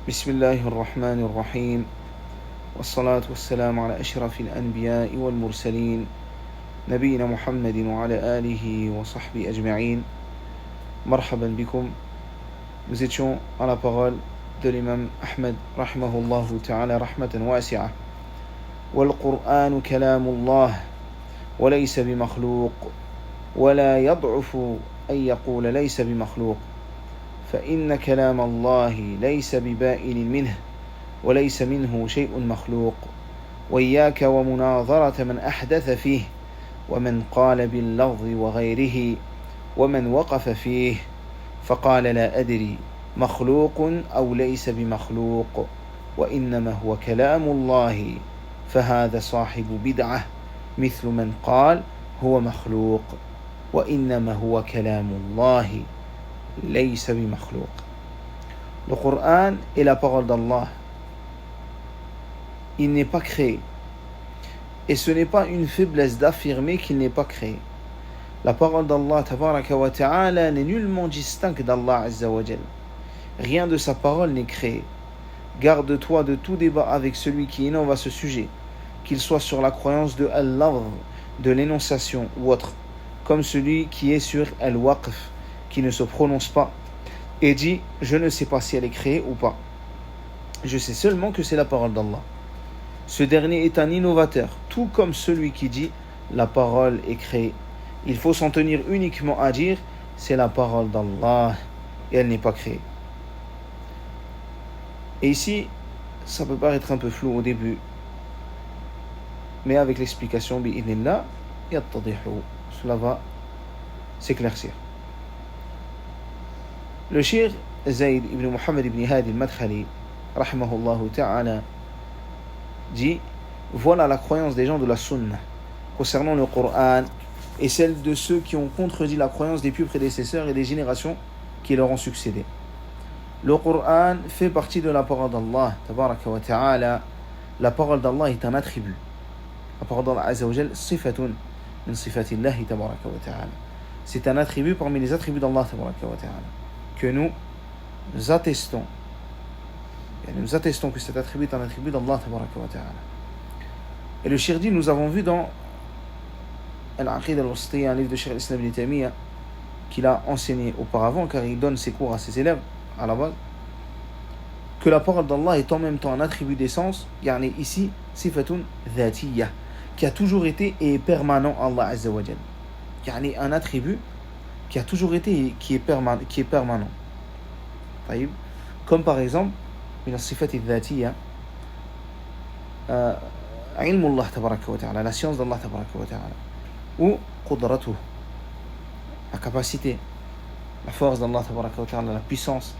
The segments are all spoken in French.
بسم الله الرحمن الرحيم والصلاة والسلام على أشرف الأنبياء والمرسلين نبينا محمد وعلى آله وصحبه أجمعين. مرحبا بكم. Nous étions à la parole de l'imam Ahmed rahimahullahu ta'ala rahmatan wasi'a. والقرآن كلام الله وليس بمخلوق ولا يضعف أن يقول ليس بمخلوق فإن كلام الله ليس ببائن منه وليس منه شيء مخلوق وإياك ومناظرة من أحدث فيه ومن قال باللفظ وغيره ومن وقف فيه فقال لا أدري مخلوق أو ليس بمخلوق وإنما هو كلام الله فهذا صاحب بدعة مثل من قال هو مخلوق وإنما هو كلام الله ليس بمخلوق. Le Coran est la parole d'Allah. Il n'est pas créé. Et ce n'est pas une faiblesse d'affirmer qu'il n'est pas créé. La parole d'Allah tabaraka wa ta'ala n'est nullement distincte d'Allah azza wa jal. Rien de sa parole n'est créé. Garde-toi de tout débat avec celui qui innove à ce sujet, qu'il soit sur la croyance de al-lafz, de l'énonciation ou autre, comme celui qui est sur al-waqf, qui ne se prononce pas, et dit « Je ne sais pas si elle est créée ou pas. Je sais seulement que c'est la parole d'Allah. » Ce dernier est un innovateur, tout comme celui qui dit « La parole est créée. » Il faut s'en tenir uniquement à dire « C'est la parole d'Allah et elle n'est pas créée. » Et ici, ça peut paraître un peu flou au début, mais avec l'explication bi'idhnillah, yattadihu, cela va s'éclaircir. Le shir Zayd ibn Muhammad ibn Hadi al-Madkhali rahimahullahu ta'ala dit: voilà la croyance des gens de la sunna concernant le Coran et celle de ceux qui ont contredit la croyance des pieux prédécesseurs et des générations qui leur ont succédé. Le Coran fait partie de la parole d'Allah tabaraka wa ta'ala. La parole d'Allah est un attribut. La parole d'Allah azza wa jal sifatun min sifatillahi tabaraka wa ta'ala. C'est un attribut parmi les attributs d'Allah tabaraka wa ta'ala que nous attestons. Et nous attestons que cet attribut est un attribut d'Allah tabaraka wa ta'ala. Et le shir dit, nous avons vu dans Al-Aqid al-Wasitiyya, un livre de Cheikh al-Islam ibn Taymiyyah, qu'il a enseigné auparavant, car il donne ses cours à ses élèves à la base, que la parole d'Allah est en même temps un attribut d'essence, yani ici, sifatun dhatiyya, qui a toujours été et est permanent Allah azza wa jal. Yani un attribut qui a toujours été et qui est permanent. Comme par exemple, من الصفات الذاتية علم الله تبارك وتعالى, la science d'Allah تبارك وتعالى, ou قدرته, la capacité, la force d'Allah تبارك وتعالى, la puissance.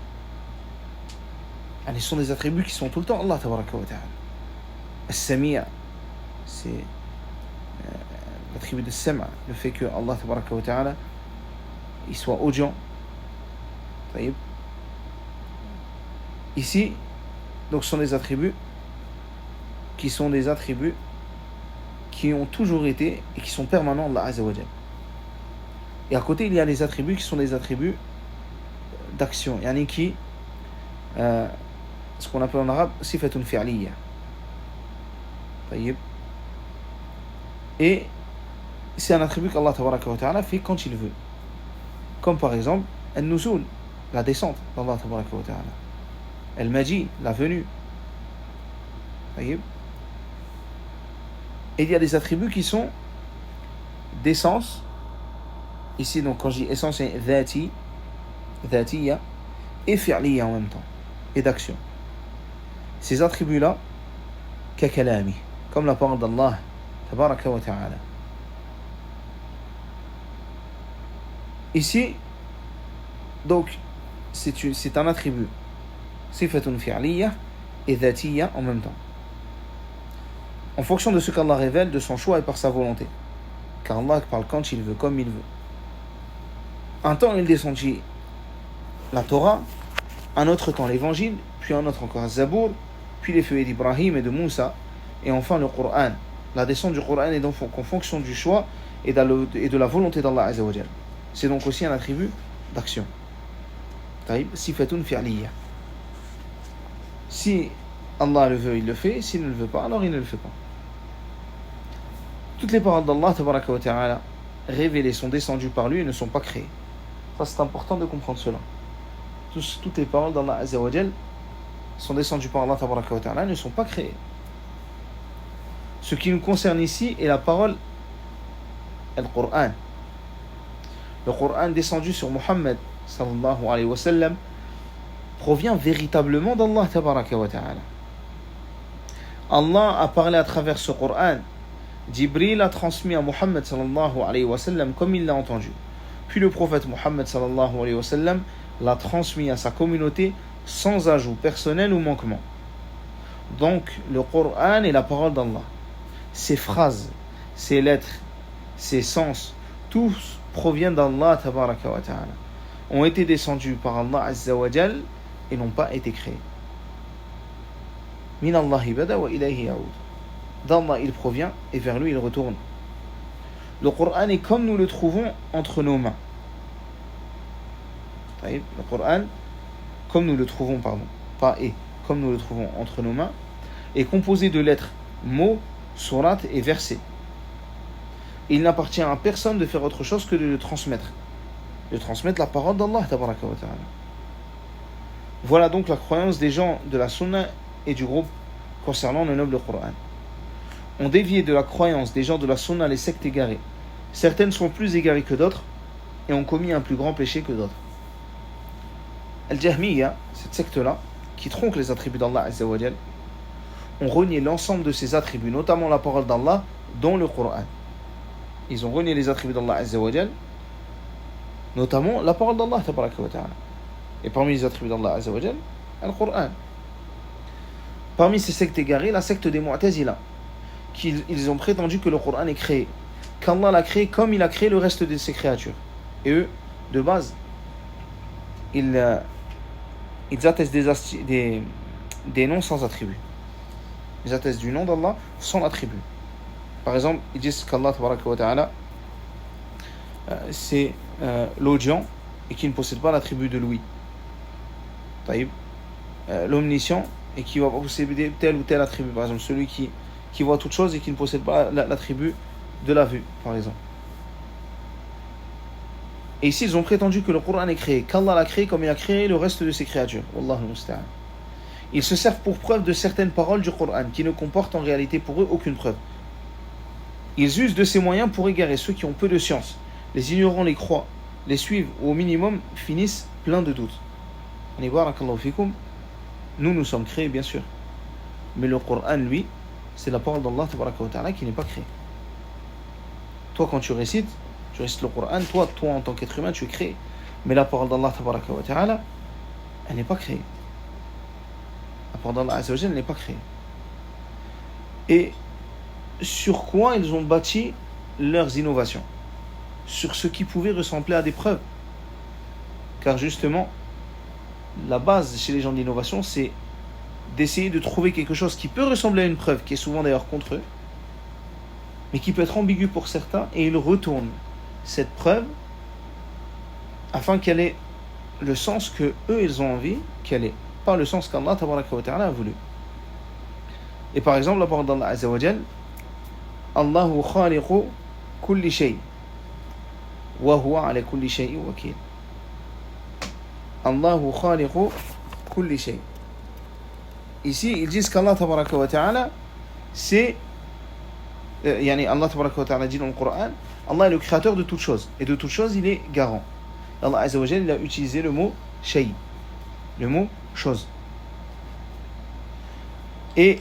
Ce sont des attributs qui sont tout le temps Allah تبارك وتعالى. السميع, c'est l'attribut de Sama, le fait que Allah تبارك وتعالى il soit audient. Ici, donc, ce sont des attributs qui ont toujours été et qui sont permanents Allah azza wa jal. Et à côté, il y a les attributs qui sont des attributs d'action, yani qui ce qu'on appelle en arabe sifatun fi'liya. Et c'est un attribut qu'Allah tabaraka wa ta'ala fait quand il veut. Comme par exemple, al-nuzul, la descente d'Allah tabaraka wa ta'ala. Al-maji, la venue. Et il y a des attributs qui sont d'essence. Ici, donc, quand je dis essence, c'est dhatiya, et fi'liya en même temps, et d'action. Ces attributs-là, kakalami, comme la parole d'Allah tabaraka wa ta'ala. Ici, donc, c'est un attribut, sifatun fi'liya et dhatiya en même temps, en fonction de ce qu'Allah révèle de son choix et par sa volonté. Car Allah parle quand il veut, comme il veut. Un temps, il descendit la Torah, un autre temps l'évangile, puis un autre encore Zabour, puis les feuillets d'Ibrahim et de Moussa, et enfin le Coran. La descente du Coran est donc en fonction du choix et de la volonté d'Allah azza wa jal. C'est donc aussi un attribut d'action. Sifatun fi'liya. Si Allah le veut, il le fait. S'il ne le veut pas, alors il ne le fait pas. Toutes les paroles d'Allah tabaraka wa ta'ala révélées sont descendues par lui et ne sont pas créées. Ça, c'est important de comprendre cela. Toutes les paroles d'Allah Azza wa Jal sont descendues par Allah tabaraka wa ta'ala et ne sont pas créées. Ce qui nous concerne ici est la parole Al-Qur'an. Le Qur'an descendu sur Muhammad sallallahu alayhi wa sallam provient véritablement d'Allah tabaraka wa ta'ala. Allah a parlé à travers ce Qur'an. Jibril a transmis à Muhammad sallallahu alayhi wa sallam comme il l'a entendu. Puis le prophète Muhammad sallallahu alayhi wa sallam l'a transmis à sa communauté sans ajout personnel ou manquement. Donc le Qur'an est la parole d'Allah. Ses phrases, ses lettres, ses sens, tous proviennent d'Allah tabaraka wa ta'ala, ont été descendus par Allah azza wa jal et n'ont pas été créés. Min Allahi bada wa ilayhi yaoud. D'Allah il provient et vers lui il retourne. Le Coran est comme nous le trouvons entre nos mains. Le Coran, comme nous le trouvons, comme nous le trouvons entre nos mains, est composé de lettres, mots, sourates et versets. Il n'appartient à personne de faire autre chose que de le transmettre. De transmettre la parole d'Allah tabaraka wa ta'ala. Voilà donc la croyance des gens de la Sunna et du groupe concernant le noble Coran. On dévié de la croyance des gens de la Sunna les sectes égarées. Certaines sont plus égarées que d'autres et ont commis un plus grand péché que d'autres. Al-Jahmiyya, cette secte-là, qui tronque les attributs d'Allah Azza wa Jal, ont renié l'ensemble de ses attributs, notamment la parole d'Allah, dont le Coran. Ils ont renié les attributs d'Allah Azza wa Jal, notamment la parole d'Allah tabaraka wa ta'ala. Et parmi les attributs d'Allah Azza wa Jal, Al-Qur'an. Parmi ces sectes égarées, la secte des Mu'tazila, ils ont prétendu que le Qur'an est créé, qu'Allah l'a créé comme il a créé le reste de ses créatures. Et eux, de base, ils attestent des noms sans attribut. Ils attestent du nom d'Allah sans attribut. Par exemple, ils disent qu'Allah tabaraka wa ta'ala c'est l'audient et qui ne possède pas l'attribut de l'ouïe. L'omniscient et qui va posséder tel ou tel attribut. Par exemple, celui qui voit toute chose et qui ne possède pas l'attribut de la vue, par exemple. Et ici, ils ont prétendu que le Coran est créé, qu'Allah l'a créé comme il a créé le reste de ses créatures. Wallahu musta'an. Ils se servent pour preuve de certaines paroles du Coran qui ne comportent en réalité pour eux aucune preuve. Ils usent de ces moyens pour égarer ceux qui ont peu de science. Les ignorants les croient, les suivent ou au minimum finissent pleins de doutes. Nous sommes créés, bien sûr. Mais le Coran, lui, c'est la parole d'Allah tabaraka wa ta'ala qui n'est pas créée. Toi, quand tu récites le Coran, toi en tant qu'être humain, tu es créé. Mais la parole d'Allah tabaraka wa ta'ala, elle n'est pas créée. La parole d'Allah azza wa jalla, elle n'est pas créée. Et sur quoi ils ont bâti leurs innovations? Sur ce qui pouvait ressembler à des preuves. Car justement, la base chez les gens d'innovation, c'est d'essayer de trouver quelque chose qui peut ressembler à une preuve, qui est souvent d'ailleurs contre eux, mais qui peut être ambigu pour certains, et ils retournent cette preuve afin qu'elle ait le sens que eux ils ont envie qu'elle ait, pas le sens qu'Allah tabaraka wa ta'ala a voulu. Et par exemple, la parole d'Allah Azza wa Jal, Allahu khaliqu kulli shay wa huwa ala kulli shay'in wakil. Allahu khaliqu kulli shay. Ici, ils disent qu'Allah tabaraka wa ta'ala, c'est Allah tabaraka wa ta'ala dit dans le Coran, Allah est le créateur de toutes choses. Et de toutes choses, il est garant. Allah Azza wa Jal, il a utilisé le mot shay, le mot chose. Et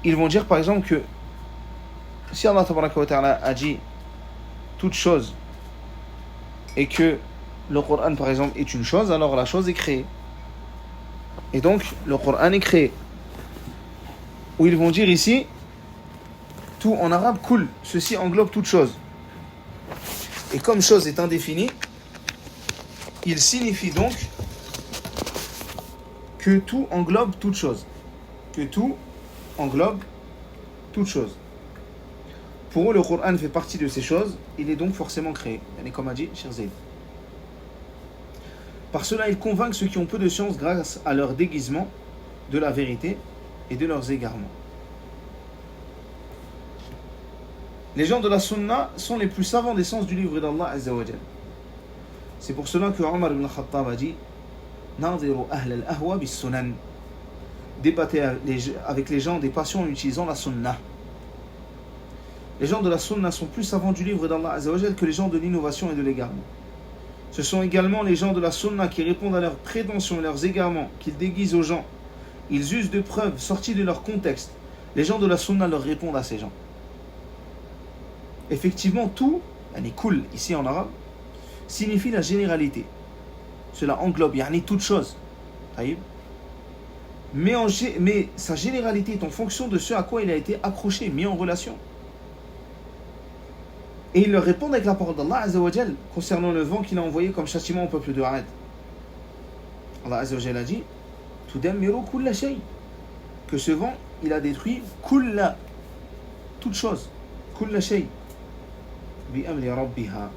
ils vont dire par exemple que si Allah tabaraka wa ta'ala a dit toute chose et que le Coran par exemple est une chose, alors la chose est créée. Et donc le Coran est créé. Ou ils vont dire ici, tout en arabe, kul, ceci englobe toute chose. Et comme chose est indéfinie, il signifie donc que tout englobe toute chose. Que tout englobe toute chose. Pour eux, le Coran fait partie de ces choses, il est donc forcément créé. Comme a dit Cheikh Zayd. Par cela, ils convainquent ceux qui ont peu de science grâce à leur déguisement de la vérité et de leurs égarements. Les gens de la sunna sont les plus savants des sens du livre d'Allah Azza wa Jal. C'est pour cela que Omar ibn Khattab a dit Nadiru ahl al-ahwa bis sunan. Débattez avec les gens des passions en utilisant la sunna. Les gens de la sunna sont plus savants du livre d'Allah Azza wa Jal que les gens de l'innovation et de l'égarement. Ce sont également les gens de la sunna qui répondent à leurs prétentions et leurs égarements, qu'ils déguisent aux gens. Ils usent de preuves sorties de leur contexte. Les gens de la sunna leur répondent à ces gens. Effectivement, tout, yani kul ici en arabe, signifie la généralité. Cela englobe yani toute chose. Mais sa généralité est en fonction de ce à quoi il a été accroché, mis en relation. Et ils leur répondent avec la parole d'Allah Azza wa Jal concernant le vent qu'il a envoyé comme châtiment au peuple de Had. Allah Azza wa Jal a dit Tudammiru kulla shay, que ce vent il a détruit kulla, toute chose, kulla shay bi amri rabbiha,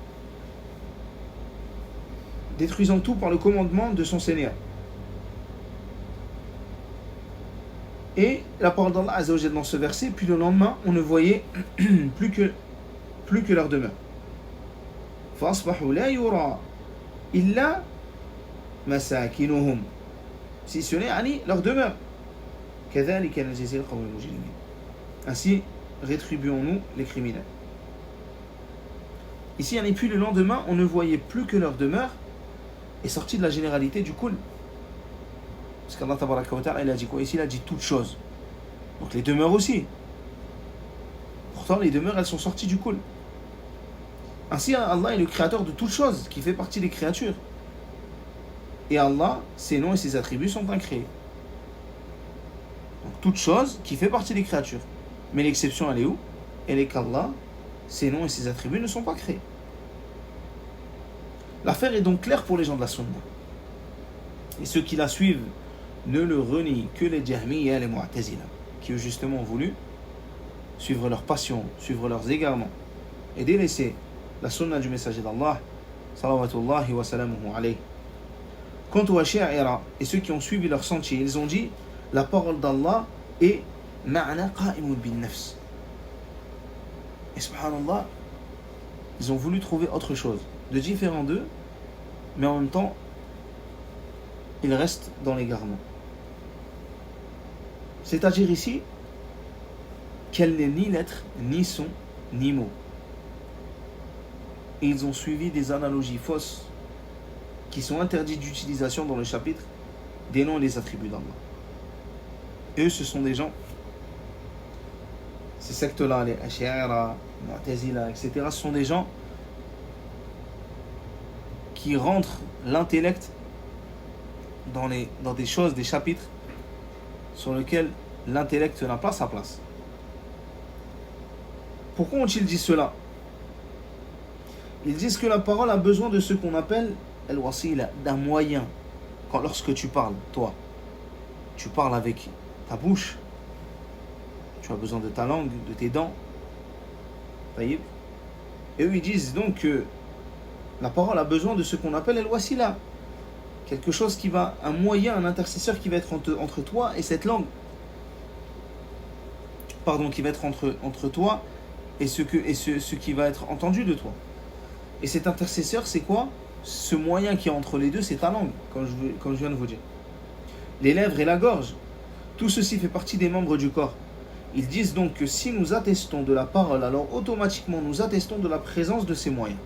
détruisant tout par le commandement de son Seigneur. Et la parole d'Allah Azza wa Jal dans ce verset, puis le lendemain on ne voyait plus que leur demeure. فَأَصْبَحُوا لَا يُرَى إِلَّا مَسَاكِنُهُمْ, si ce n'est leur demeure. كَذَلِكَ نَجْزِي الْقَوْمَ الْمُجْرِمِينَ, ainsi rétribuons-nous les criminels. Ici, puis le lendemain, on ne voyait plus que leur demeure, est sorti de la généralité du kul. Parce qu'Allah Tabaraka wa Ta'ala, il a dit quoi ici? Il a dit toutes choses. Donc les demeures aussi. Pourtant, les demeures, elles sont sorties du kul. Ainsi, Allah est le créateur de toutes choses, qui fait partie des créatures. Et Allah, ses noms et ses attributs sont incréés. Donc, toute chose qui fait partie des créatures. Mais l'exception, elle est où? Elle est qu'Allah, ses noms et ses attributs ne sont pas créés. L'affaire est donc claire pour les gens de la sunna. Et ceux qui la suivent ne le renient que les Jahmiyya et les Mu'tazila, qui ont justement voulu suivre leurs passions, suivre leurs égarements, et délaisser la sunna du messager d'Allah, salawatullahi wa salamuhu alayhi. Quant aux Ash'ira et ceux qui ont suivi leur sentier, ils ont dit la parole d'Allah est ma'na qa'imun bin nafs. Et subhanallah, ils ont voulu trouver autre chose, de différent d'eux, mais en même temps, ils restent dans l'égarement. C'est-à-dire ici, qu'elle n'est ni lettre, ni son, ni mot. Et ils ont suivi des analogies fausses qui sont interdites d'utilisation dans le chapitre des noms et les attributs d'Allah. Et eux, ce sont des gens, ces sectes-là, les Ash'ira, Mu'tazila, etc., ce sont des gens qui rentrent l'intellect dans des choses, des chapitres sur lesquels l'intellect n'a pas sa place. Pourquoi ont-ils dit cela? Ils disent que la parole a besoin de ce qu'on appelle al-wasila, d'un moyen. Lorsque tu parles, toi, tu parles avec ta bouche, tu as besoin de ta langue, de tes dents. Et eux, ils disent donc que la parole a besoin de ce qu'on appelle al-wasila, quelque chose qui va, un moyen, un intercesseur qui va être entre toi et cette langue. Pardon, qui va être entre toi et ce qui va être entendu de toi. Et cet intercesseur, c'est quoi? Ce moyen qui est entre les deux, c'est ta langue, comme je viens de vous dire. Les lèvres et la gorge, tout ceci fait partie des membres du corps. Ils disent donc que si nous attestons de la parole, alors automatiquement nous attestons de la présence de ces moyens.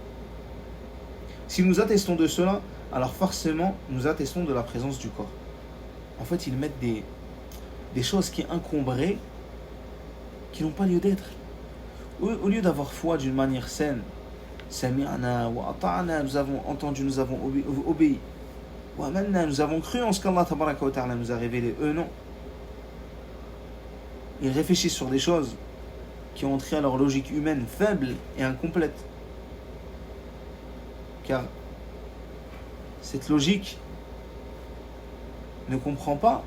Si nous attestons de cela, alors forcément nous attestons de la présence du corps. En fait, ils mettent des choses qui encombrées, qui n'ont pas lieu d'être. Au lieu d'avoir foi d'une manière saine, Sami'na wa ata'na, nous avons entendu, nous avons obéi. Wa amanna, nous avons cru en ce qu'Allah tabaraka wa ta'ala nous a révélé. Eux non. Ils réfléchissent sur des choses qui ont entré à leur logique humaine faible et incomplète. Car cette logique ne comprend pas,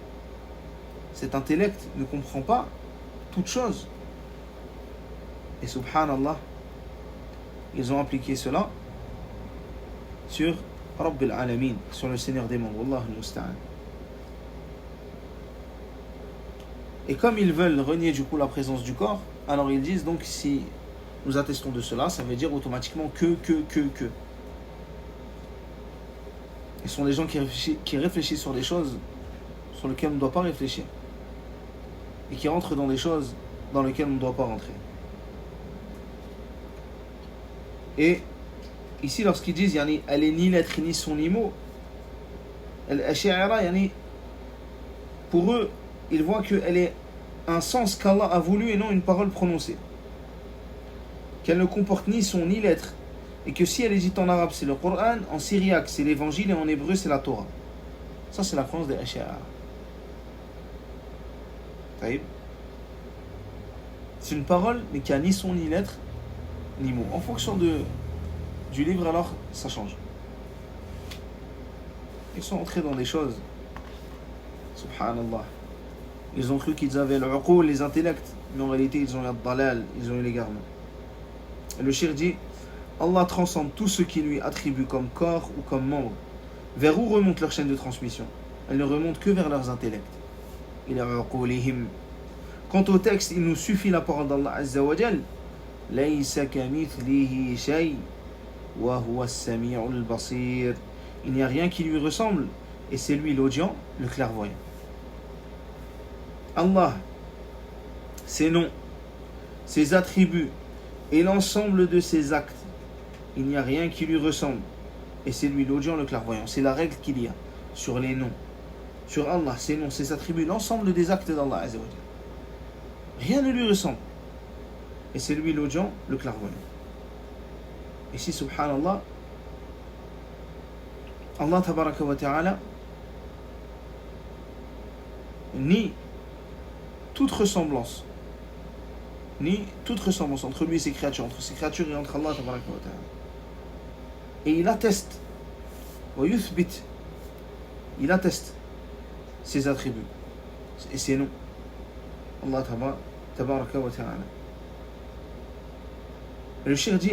cet intellect ne comprend pas toute chose. Et subhanallah, ils ont appliqué cela sur Rabbil Alamin, sur le Seigneur des mondes. Wallahu al-musta'an. Et comme ils veulent renier du coup la présence du corps, alors ils disent donc si nous attestons de cela, ça veut dire automatiquement que. Ils sont des gens qui réfléchissent sur des choses sur lesquelles on ne doit pas réfléchir. Et qui rentrent dans des choses dans lesquelles on ne doit pas rentrer. Et ici, lorsqu'ils disent yani, elle est ni lettre ni son ni mot, Al-Ash'ara, yani, pour eux, ils voient qu'elle est un sens qu'Allah a voulu et non une parole prononcée. Qu'elle ne comporte ni son ni lettre. Et que si elle est dite en arabe, c'est le Coran, en syriaque, c'est l'évangile et en hébreu, c'est la Torah. Ça, c'est la croyance des Ash'ara. C'est une parole, mais qui a ni son ni lettre, ni mot. En fonction du livre, alors, ça change. Ils sont entrés dans des choses. Subhanallah. Ils ont cru qu'ils avaient l'uqul, les intellects, mais en réalité, ils ont eu le dalal, ils ont eu l'égarement. Et le shir dit, Allah transcende tout ce qui lui attribue comme corps ou comme membre. Vers où remonte leur chaîne de transmission? Elle ne remonte que vers leurs intellects. Quant au texte, il nous suffit la parole d'Allah Azza wa Jal. Laysa kamithlihi shay wa huwa as-sami'ul basir. Il n'y a rien qui lui ressemble et c'est lui l'audient, le clairvoyant. Allah, ses noms, ses attributs et l'ensemble de ses actes, il n'y a rien qui lui ressemble et c'est lui l'audient, le clairvoyant. C'est la règle qu'il y a sur les noms, sur Allah, ses noms, ses attributs, l'ensemble des actes d'Allah Azza wa Jal. Rien ne lui ressemble et c'est lui l'audient, le clairvoyant. Ici, subhanallah, Allah tabaraka wa ta'ala nie toute ressemblance entre lui et ses créatures, entre ses créatures et entre Allah tabaraka wa ta'ala. Et il atteste ses attributs et ses noms. Allah tabaraka wa ta'ala. Le shir dit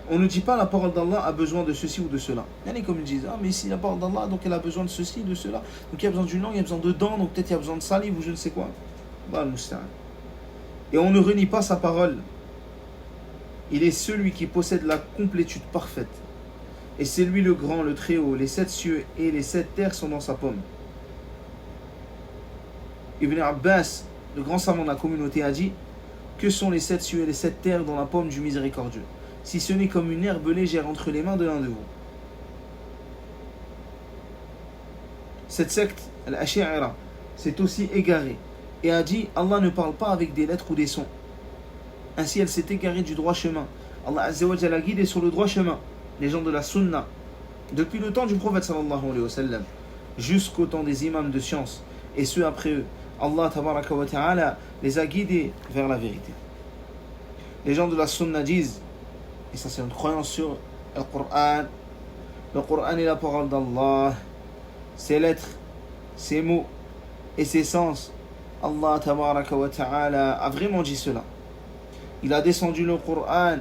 on ne dit pas la parole d'Allah a besoin de ceci ou de cela. Il y en a comme ils disent, mais si la parole d'Allah, donc elle a besoin de ceci, de cela. Donc il y a besoin d'une langue, il y a besoin de dents, donc peut-être il y a besoin de salive ou je ne sais quoi. Et on ne renie pas sa parole. Il est celui qui possède la complétude parfaite. Et c'est lui le grand, le très haut. Les 7 cieux et les 7 terres sont dans sa paume. Ibn Abbas, le grand savant de la communauté, a dit: que sont les 7 cieux et les 7 terres dans la paume du miséricordieux, si ce n'est comme une herbe légère entre les mains de l'un de vous. Cette secte, Al-Ash'ara, s'est aussi égarée et a dit: Allah ne parle pas avec des lettres ou des sons. Ainsi elle s'est égarée du droit chemin. Allah Azza wa Jalla a guidé sur le droit chemin les gens de la sunna depuis le temps du prophète sallallahu alayhi wa sallam jusqu'au temps des imams de science et ceux après eux. Allah tabaraka wa ta'ala les a guidés vers la vérité. Les gens de la sunna disent, et ça c'est une croyance sur le Coran est la parole d'Allah, ses lettres, ses mots et ses sens. Allah tabaraka wa ta'ala a vraiment dit cela. Il a descendu le Coran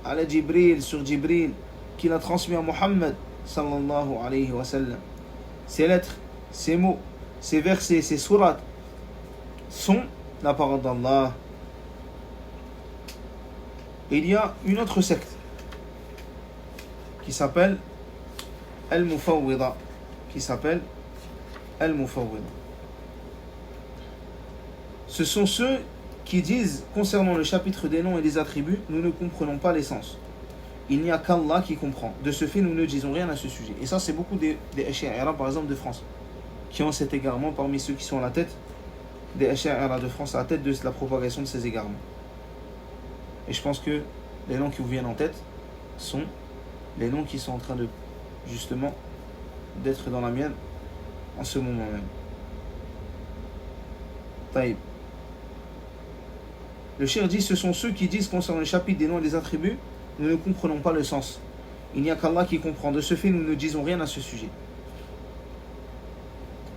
à Jibril, sur Jibril, qu'il a transmis à Muhammad sallallahu alayhi wa sallam. Ces lettres, ces mots, ces versets, ces sourates sont la parole d'Allah. Il y a une autre secte qui s'appelle Al-Mufawwida. Ce sont ceux qui disent concernant le chapitre des noms et des attributs, nous ne comprenons pas l'essence. Il n'y a qu'Allah qui comprend. De ce fait, nous ne disons rien à ce sujet. Et ça, c'est beaucoup des Ash'ara, par exemple, de France, qui ont cet égarement parmi ceux qui sont à la tête des Ash'ara de France, à la tête de la propagation de ces égarements. Et je pense que les noms qui vous viennent en tête sont les noms qui sont en train de, justement, d'être dans la mienne en ce moment même. Taïb. Le shir dit, ce sont ceux qui disent concernant le chapitre des noms et des attributs, nous ne comprenons pas le sens. Il n'y a qu'Allah qui comprend. De ce fait, nous ne disons rien à ce sujet.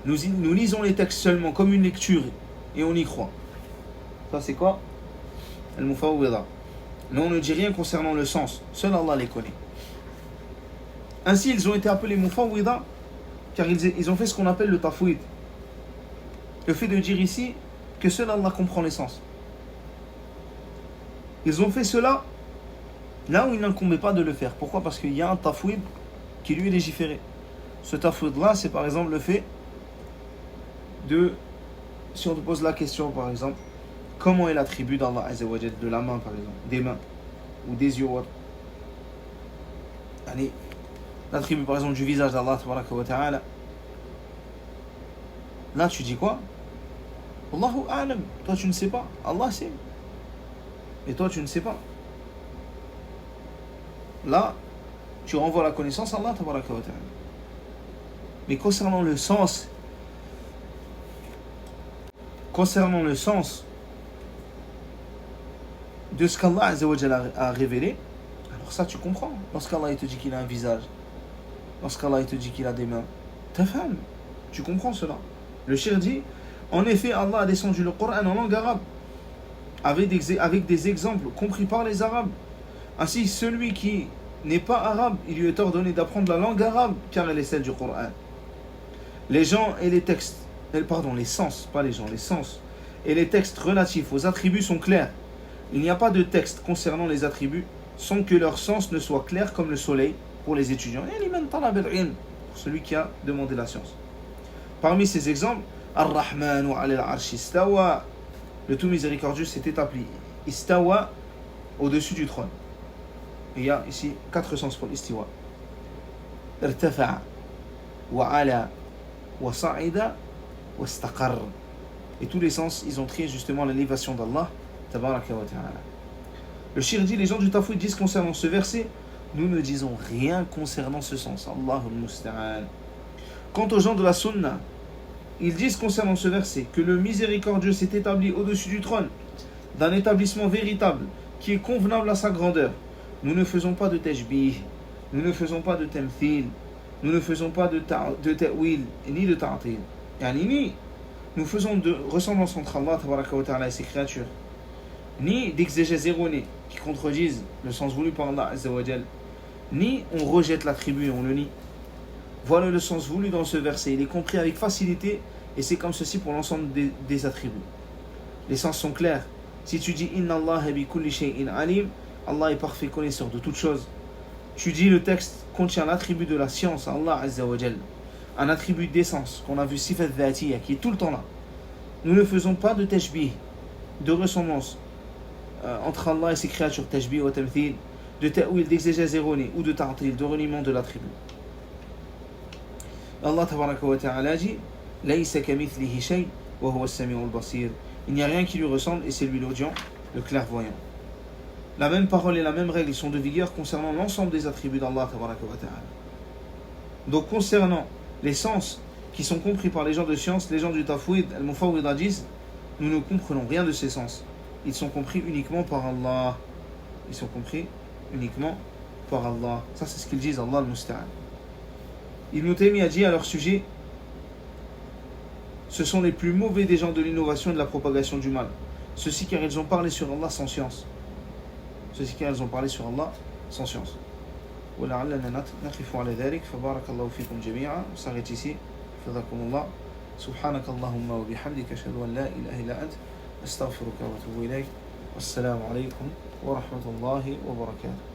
Nous lisons les textes seulement comme une lecture et on y croit. Ça c'est quoi? Al-Mufawwida. Mais on ne dit rien concernant le sens. Seul Allah les connaît. Ainsi, ils ont été appelés Mufawwida car ils ont fait ce qu'on appelle le tafwid. Le fait de dire ici que seul Allah comprend les sens. Ils ont fait cela là où il n'incombait pas de le faire. Pourquoi? Parce qu'il y a un tafwid qui lui est légiféré. Ce tafwid-là, c'est par exemple le fait de... Si on te pose la question, par exemple, comment est l'attribut d'Allah Azza wa Jal, de la main, par exemple, des mains, ou des yeux, allez, l'attribut, par exemple, du visage d'Allah, tabaraka wa ta'ala, là, tu dis quoi? Allahu a'lam. Toi, tu ne sais pas. Allah sait. Et toi, tu ne sais pas. Là, tu renvoies la connaissance à Allah, tabaraka wa ta'ala. Mais concernant le sens de ce qu'Allah Azza wa Jalla a révélé, alors ça tu comprends. Lorsqu'Allah il te dit qu'il a un visage, lorsqu'Allah il te dit qu'il a des mains, ta femme, tu comprends cela. Le shir dit, en effet Allah a descendu le Coran en langue arabe, avec des exemples compris par les Arabes. Ainsi celui qui n'est pas arabe, il lui est ordonné d'apprendre la langue arabe, car elle est celle du Coran. Les gens et les textes, les sens, pas les gens, les sens et les textes relatifs aux attributs sont clairs. Il n'y a pas de texte concernant les attributs sans que leur sens ne soit clair comme le soleil pour les étudiants. Et pour celui qui a demandé la science. Parmi ces exemples, Ar-Rahmanu ala al-Arsh istawa, le tout miséricordieux s'est établi. Istawa, au-dessus du trône. Et il y a ici 4 sens pour l'istiwa. Irtafa'a, wa ala, wa sa'ida, wa istaqar. Et tous les sens, ils ont trié justement l'élévation d'Allah, tabaraka wa ta'ala. Le shir dit, les gens du tafwid disent concernant ce verset, nous ne disons rien concernant ce sens. Allahul musta'an. Quant aux gens de la sunna, ils disent concernant ce verset que le miséricordieux s'est établi au-dessus du trône, d'un établissement véritable qui est convenable à sa grandeur. Nous ne faisons pas de tashbih, nous ne faisons pas de tamthil, nous ne faisons pas de ta'wil, ni de ta'atil. Ni nous faisons de ressemblance entre Allah tabaraka wa ta'ala et ses créatures, ni d'exégèse erronée qui contredisent le sens voulu par Allah Azza wa Jal, ni on rejette l'attribut et on le nie. Voilà le sens voulu dans ce verset. Il est compris avec facilité et c'est comme ceci pour l'ensemble des attributs. Les sens sont clairs. Si tu dis Inna Allah bi kulli shay'in alim, Allah est parfait connaisseur de toutes choses. Tu dis le texte contient l'attribut de la science, Allah Azza wa Jal, un attribut d'essence qu'on a vu sifat dhatiya qui est tout le temps là. Nous ne faisons pas de tashbih, de ressemblance entre Allah et ses créatures, tashbih ou tamthil, de ta'wil, d'exégèse erronée ou de ta'til, de reniement de l'attribut. Allah tabaraka wa ta'ala dit Laysa kamithlihi shay wa huwa as-sami'ul basir. Il n'y a rien qui lui ressemble et c'est lui l'audient, le clairvoyant. La même parole et la même règle sont de vigueur concernant l'ensemble des attributs d'Allah tabaraka wa ta'ala. Donc concernant les sens qui sont compris par les gens de science, les gens du tafwid, al-mufawwida disent nous ne comprenons rien de ces sens. Ils sont compris uniquement par Allah. Ils sont compris uniquement par Allah. Ça c'est ce qu'ils disent, Allah al-Musta'an. Ibn Taymiyyah a dit à leur sujet ce sont les plus mauvais des gens de l'innovation et de la propagation du mal. Ceux-ci car ils ont parlé sur Allah sans science. Ceux-ci car ils ont parlé sur Allah sans science. ولعلنا نقف على ذلك فبارك الله فيكم جميعا. On s'arrête ici. فضلكم الله. سبحانك اللهم وبحمدك أشهد أن لا إله إلا أنت أستغفرك وأتوب إليك. والسلام عليكم ورحمة الله وبركاته.